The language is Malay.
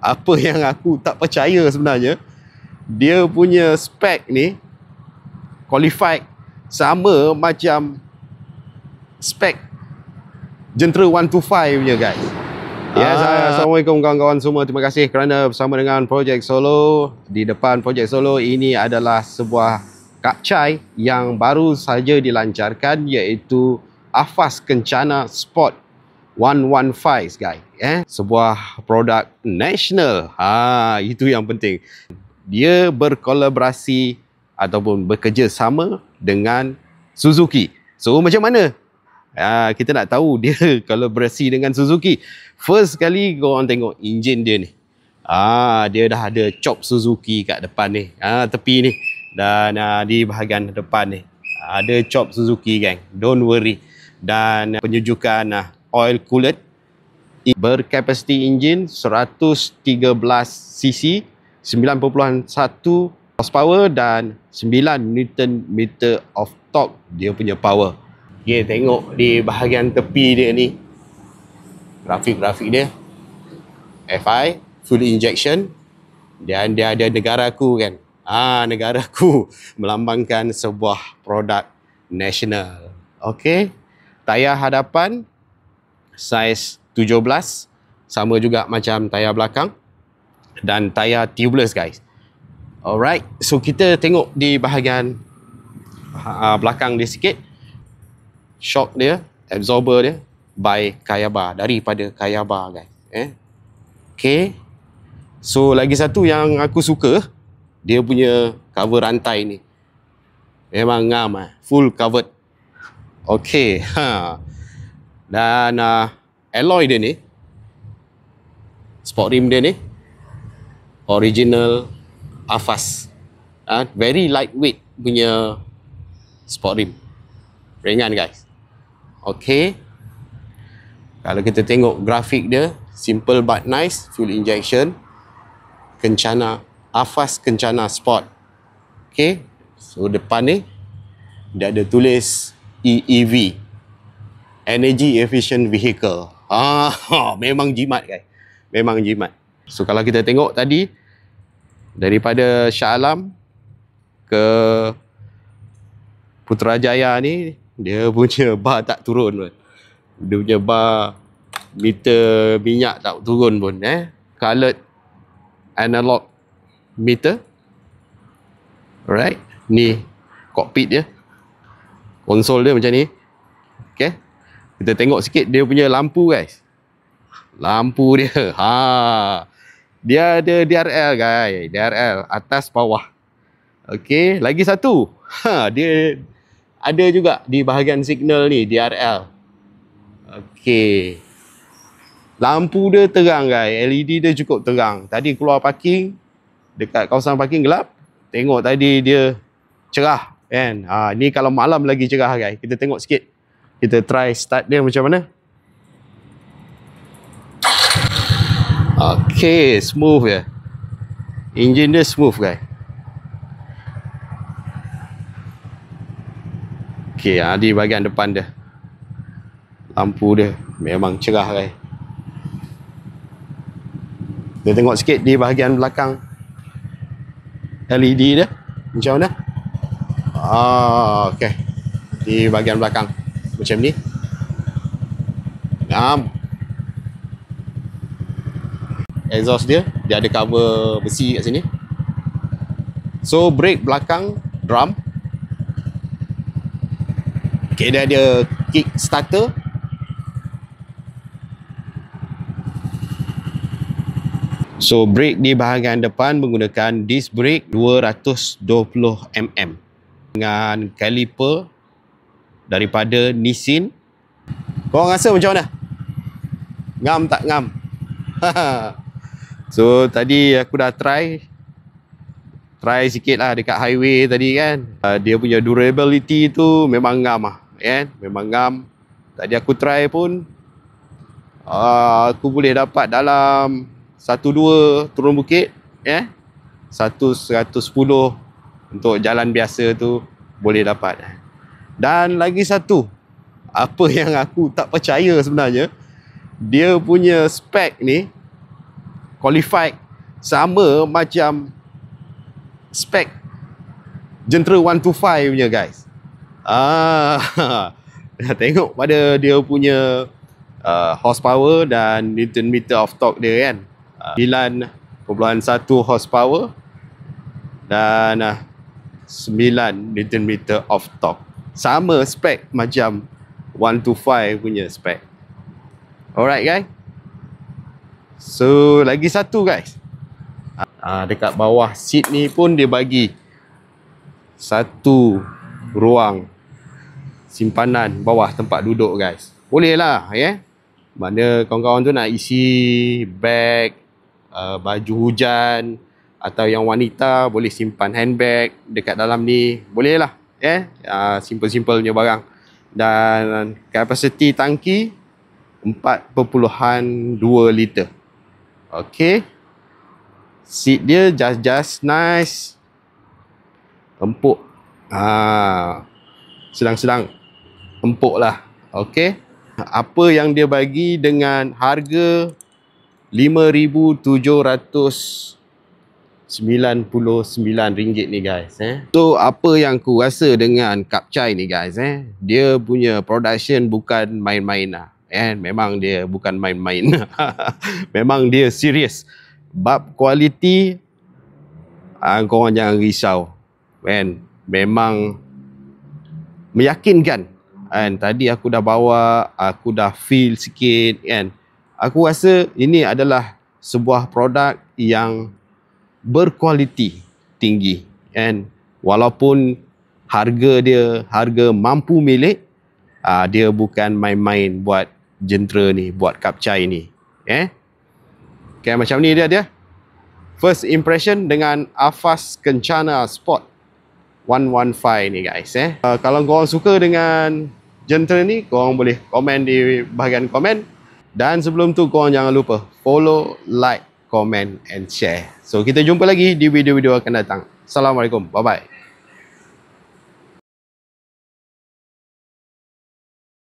apa yang aku tak percaya sebenarnya, dia punya spek ni qualified sama macam spek Gentra 125 punya guys. Yes, Assalamualaikum kawan-kawan semua. Terima kasih kerana bersama dengan Project Solo. Di depan Project Solo ini adalah sebuah kapcai yang baru saja dilancarkan, iaitu Afas Kencana Sport 115 guys. Sebuah produk nasional. Itu yang penting. Dia berkolaborasi ataupun bekerjasama dengan Suzuki. So macam mana? Kita nak tahu dia kolaborasi dengan Suzuki. First kali korang tengok enjin dia ni. Dia dah ada chop Suzuki kat depan ni. Tepi ni. Dan di bahagian depan ni ada chop Suzuki gang. Don't worry. Dan penyejukan oil coolant. Berkapasiti enjin 113cc, 9.1 horsepower dan 9 Nm of torque dia punya power. Okay, tengok di bahagian tepi dia ni, grafik-grafik dia FI, full injection, dan dia ada negaraku kan. Negaraku melambangkan sebuah produk nasional. Okey, tayar hadapan saiz 17, sama juga macam tayar belakang, dan tayar tubeless guys. Alright, so kita tengok di bahagian belakang dia sikit. Shock dia, absorber dia by Kayaba, daripada Kayaba guys. Okay, so lagi satu yang aku suka, dia punya cover rantai ni memang ngam, full covered. Okay, dan alloy dia ni, sport rim dia ni original Afas. Very lightweight punya sport rim, ringan guys. Okay, kalau kita tengok grafik dia, simple but nice, full injection, Kencana, Afas Kencana Sport. Okay, so depan ni dia ada tulis EEV, Energy Efficient Vehicle. Memang jimat guys, memang jimat. So kalau kita tengok tadi, daripada Shah Alam ke Putrajaya ni, dia punya bar tak turun pun. Dia punya bar meter minyak tak turun pun. Colored analog meter. Alright, ni cockpit dia, konsol dia macam ni. Okay, kita tengok sikit dia punya lampu guys. Lampu dia, dia ada DRL guys, DRL atas bawah. Okay, lagi satu, dia ada juga di bahagian signal ni, DRL. Okay, lampu dia terang guys, LED dia cukup terang. Tadi keluar parking, dekat kawasan parking gelap, tengok tadi dia cerah kan. Ni kalau malam lagi cerah guys. Kita tengok sikit, kita try start dia macam mana. Okay, smooth je. Enjin dia smooth guys. Okay, di bahagian depan dia, lampu dia memang cerah guys. Kita tengok sikit di bahagian belakang, LED dia macam mana. Okay, di bahagian belakang macam ni. Exhaust dia ada cover besi kat sini. So brake belakang drum. Okay, dia ada kick starter. So brake di bahagian depan menggunakan disc brake 220mm dengan caliper daripada Nissin. Korang rasa macam mana? Ngam tak ngam? So tadi aku dah try sikit lah dekat highway tadi kan. Dia punya durability tu memang ngam kan? Memang ngam. Tadi aku try pun, aku boleh dapat dalam 1-2 turun bukit, 110 untuk jalan biasa tu boleh dapat. Dan lagi satu, apa yang aku tak percaya sebenarnya, dia punya spek ni qualified sama macam spek Jentera 125 punya guys. Tengok pada dia punya horsepower dan Newton meter of torque dia kan. 9.1 horsepower dan 9 Newton meter of torque. Sama spek macam 125 punya spek. Alright guys. So lagi satu guys. Dekat bawah seat ni pun dia bagi satu ruang simpanan bawah tempat duduk guys. Boleh lah ya. Mana kawan-kawan tu nak isi bag, baju hujan, atau yang wanita boleh simpan handbag dekat dalam ni. Boleh lah ya. Simple-simple punya barang. Dan kapasiti tangki 4.2 liter. Okay. Seat dia just nice. Empuk. Sedang-sedang empuk lah. Okay. Apa yang dia bagi dengan harga RM5,799 ni guys. So apa yang ku rasa dengan Kapcai ni guys. Dia punya production bukan main-main lah. Memang dia bukan main-main. Memang dia serius. Bab kualiti, korang jangan risau. Memang meyakinkan. Tadi aku dah bawa, aku dah feel sikit kan. Aku rasa ini adalah sebuah produk yang berkualiti tinggi. Walaupun harga dia harga mampu milik, dia bukan main-main buat Jentera ni, buat Kapcai ni. Okay, macam ni dia. First impression dengan Avast Kencana Sport 115 ni guys. Kalau korang suka dengan Jentera ni, korang boleh komen di bahagian komen. Dan sebelum tu korang jangan lupa follow, like, comment and share. So kita jumpa lagi di video-video akan datang. Assalamualaikum. Bye bye.